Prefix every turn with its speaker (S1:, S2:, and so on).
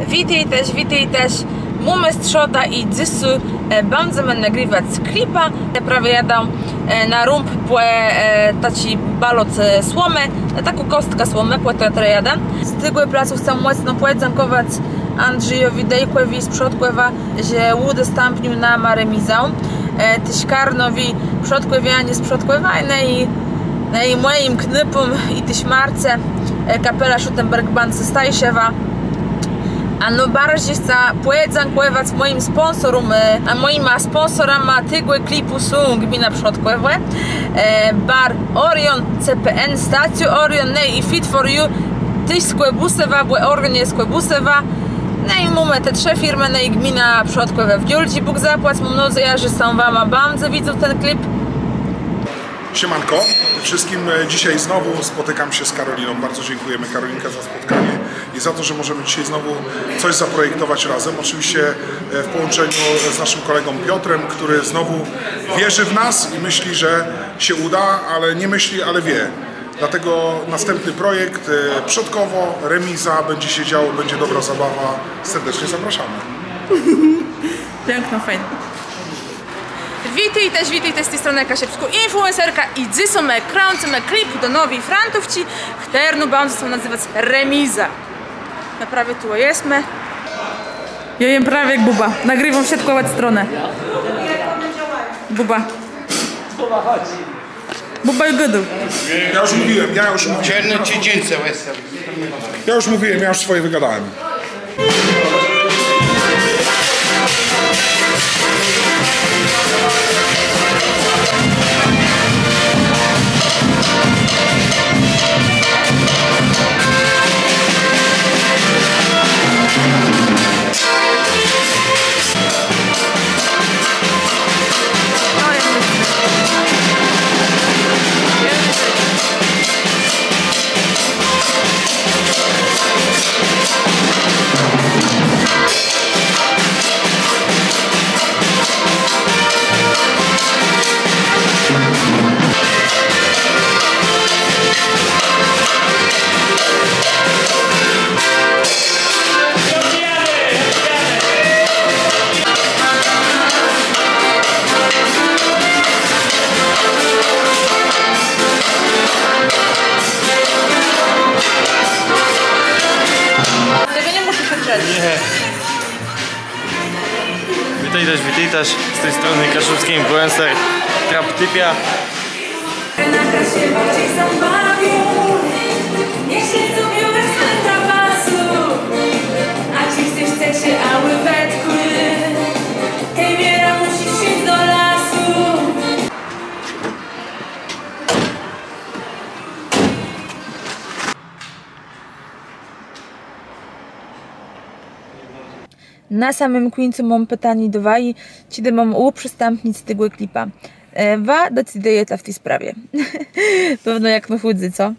S1: Witaj też. Mamy strzota i dzisu będziemy nagrywać klipa. Prawie jadę na rump taci balot słomy, taką kostkę słomy, która jadę. Z tego placu chcę mocno podziękować Andrzejowi Dejkłowi z Przodkłewa, że łudę stąpił na remizę. Tyś Karnowi Przodkłewianie z Przodkłewa i moim knypom i tyś Marce kapela Schuttenberg Band ze Stajszewa. A no bardziej chcę podziękować moim sponsorom, a moimi sponsorami tego klipu są gmina Przodkłewo, bar Orion, CPN, stacją Orion, i Fit for You, tyś z Kłebusewa, bo Orion jest Kłebusewa. No i mamy te trzy firmy, no i gmina Przodkłewo w Dziulci. Bóg zapłać, mam nadzieję, że są wam bardzo widzą ten klip.
S2: Siemanko wszystkim, dzisiaj znowu spotykam się z Karoliną. Bardzo dziękujemy, Karolinka, za spotkanie i za to, że możemy dzisiaj znowu coś zaprojektować razem. Oczywiście w połączeniu z naszym kolegą Piotrem, który znowu wierzy w nas i myśli, że się uda, ale nie myśli, ale wie. Dlatego następny projekt, Przodkowo, remiza, będzie się działo, będzie dobra zabawa. Serdecznie zapraszamy.
S1: Piękno, fajnie. Witaj też z tej strony Kasiepsku, influencerka i dziś my kręcimy klip do nowej Frantówci, którą będzie się nazywać remiza. Naprawdę tu jesteśmy. Ja jem prawie jak Buba, nagrywam wszystko w stronę. Buba. Buba i godu.
S2: Ja już mówiłem.
S3: Czarne ciecięce łezem.
S2: Ja już mówiłem, ja już swoje wygadałem.
S4: Witaj też z tej strony kaszubski influencer Traptypia.
S1: Na samym końcu mam pytanie do was, czy mam uprzystępnić z tego klipa. Wa decyduje w tej sprawie. Pewno jak my chudzy, co?